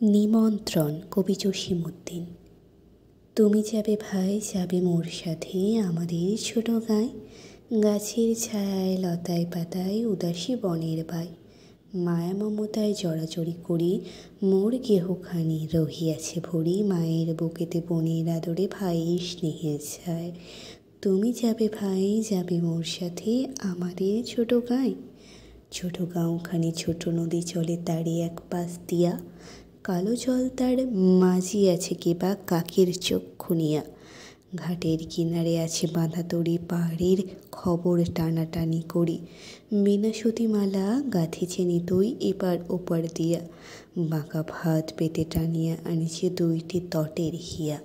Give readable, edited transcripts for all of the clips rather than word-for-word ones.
নিমন্ত্রণ কবি জসিমউদ্দিন। তুমি যাবে ভাই, যাবে মোর সাথে আমাদের ছোট গাঁয়, গাছের ছায়ায় লতায় পাতায় উদাসী বনের বাই, মায়া মমতায় জড়াজড়ি করি মোর গেহখানি রহিয়াছে ভরি, মায়ের বুকেতে বোনের আদরে ভাইয়ের স্নেহের ছায়। তুমি যাবে ভাই, যাবে মোর সাথে আমাদের ছোট গাঁয়। ছোট গাঁওখানি ছোট নদী চলে তারই এক পাশ দিয়া, কালো জল তার মাঝি আছে কেবা কাকের চোখ খুনিয়া। ঘাটের কিনারে আছে বাঁধা তরি, পাহাড়ের খবর টানাটানি করি, বিনা সতীমালা গাঁথিছে নিতই এপার ওপার দিয়া, বাঁকা ভাত পেতে টানিয়া আনিছে দুইটি তটের হিয়া।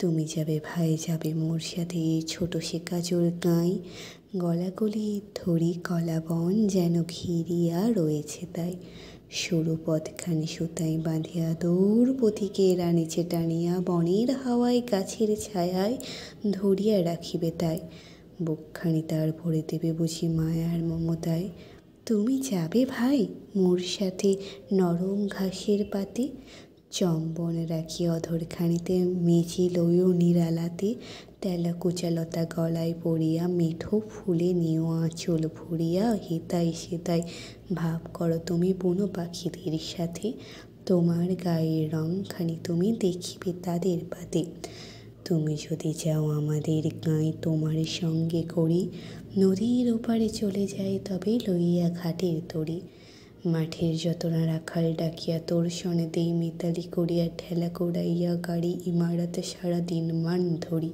তুমি যাবে ভাই, যাবে মোর সাথে ছোট সে কাজল গাঁই, গলাগলি ধরি কলা বন যেন ঘিরিয়া রয়েছে তাই, সরু পথখানি সুতায় বাঁধিয়া দৌড় পথিকের আনিছে টানিয়া, বনের হাওয়ায় গাছের ছায়ায় ধরিয়া রাখিবে তাই, বুকখানি তার ভরে দেবে বুঝি মায়ার মমতায়। তুমি যাবে ভাই মোর সাথে নরম ঘাসের পাতে, চম্বন রাখি অধরখানিতে মেজি লইও নিরালাতে, তেলা কুচালতা গলায় পড়িয়া মিঠো ফুলে নিও আঁচল ভরিয়া, হেতাই সেতাই ভাব করো তুমি বুনো পাখিদের সাথে, তোমার গায়ের রংখানি তুমি দেখিবে তাদের পাতে। তুমি যদি যাও আমাদের গাঁয় তোমার সঙ্গে করি, নদীর ওপারে চলে যাই তবে লইয়া ঘাটের তরি, মাঠের যতনা রাখাল ডাকিয়া তোর শনে দেই মিতালি করিয়া, ঠেলা কোড়াইয়া গাড়ি ইমারত সারা দিন মান ধরি,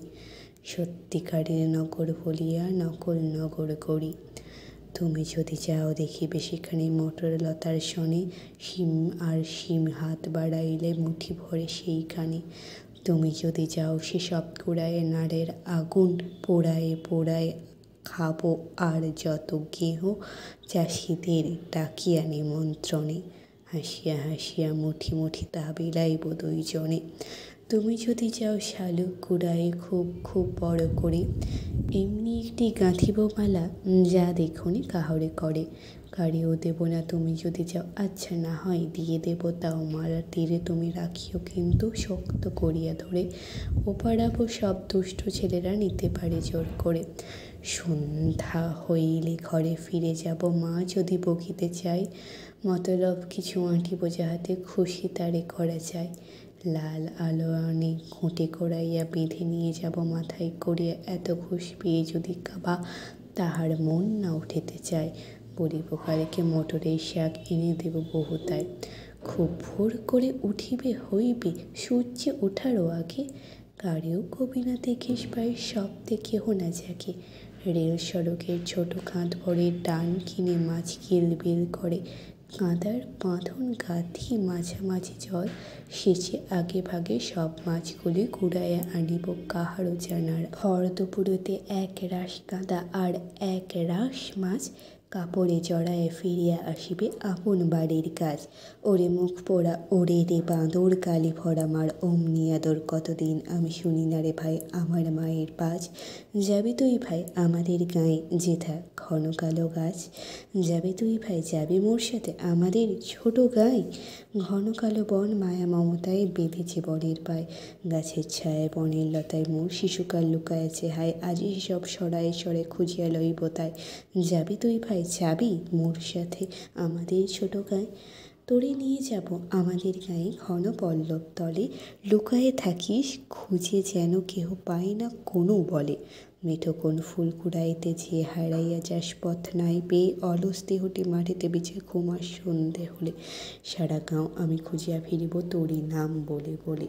সত্যিকারের নগর বলিয়া নকল নগর করি। তুমি যদি যাও দেখিবে সেখানে মটর লতার শনে, শিম আর শিম হাত বাড়াইলে মুঠি ভরে সেইখানে। তুমি যদি যাও সেসব কুড়ায় নাড়ের আগুন পোড়ায় পোড়ায় খাবো আর যত গেহ, চাষিদের ডাকিয়া নিমন্ত্রণে, হাসিয়া হাসিয়া মুঠি মুঠি তা বিলাইব দুইজনে। তুমি যদি যাও শালুক কুড়ায় খুব খুব বড় করে, এমনি একটি গাঁথিব মালা যা দেখুনি কাহরে করে, কারিও দেব না তুমি যদি যাও, আচ্ছা না হয় দিয়ে দেব তাও, মালার তীরে তুমি রাখিও কিন্তু শক্ত করিয়া ধরে, ওপাড়াবো সব দুষ্ট ছেলেরা নিতে পারে জোর করে। সন্ধ্যা হইলে ঘরে ফিরে যাব, মা যদি বকিতে চাই, মতলব কিছু আঁটিব যাহাতে খুশি তারে করা যায়, লাল আলো আনে ঘুঁটে করাইয়া বেঁধে নিয়ে যাব মাথায় করিয়া, এত ঘুষ পেয়ে যদি কাবা তাহার মন না উঠিতে চায়, বলিব কালীকে মটরের শাক এনে দেব বহুতায়। খুব ভোর করে উঠিবে হইবে সূর্যে ওঠারও আগে, কারেও কবি না দেখিস পায়ের শব্দে কেহ না জাগে, রেল সড়কের ছোট কাঁধ ভরে টান কিনে মাছ কিলবিল করে, কাঁদার বাঁধন গাঁথি মাঝামাঝি জল সেচে আগে ভাগে সব মাছগুলি কুড়াইয়া আনিব কাহারও জানার। ভর দুপুরেতে এক রাশ কাঁদা আর এক রাশ মাছ কাপড়ে জড়ায় ফিরিয়া আসিবে আপন বাড়ির কাজ। ওরে মুখ পোড়া ওরে রে বাঁদর কালি ভরা মার, অমনি আদর কতদিন আমি শুনি না রে ভাই আমার মায়ের পাজ। যাবি তুই ভাই আমাদের গাঁয়ে যেথা ঘন কালো গাছ, যাবে তুই ভাই যাবে মোর সাথে আমাদের ছোট গাঁয়, ঘন কালো বন মায়া মমতায় বেঁধেছে বনের পায়, গাছের ছায়ায় বনের লতায় মোর শিশুকাল লুকায়াছে হায়, আজই সব সরায়ে সরে খুঁজিয়া লইব তাই। যাবি তুই ভাই যাবি মোর সাথে আমাদের ছোট গাঁয়, তোরে নিয়ে যাব আমাদের গাঁয়ে ঘন পল্লব তলে, লুকায়ে থাকিস খুঁজে যেন কেহ পায় না কোনো বলে, মেঠো কোন ফুল কুড়াইতে যে হারাইয়া যাস পথ নাই পেয়ে, অলস দেহটি মাটিতে বিছে ঘুমাস সন্ধে হলে, সারা গাঁও আমি খুঁজিয়া ফিরিব তোরই নাম বলে বলে।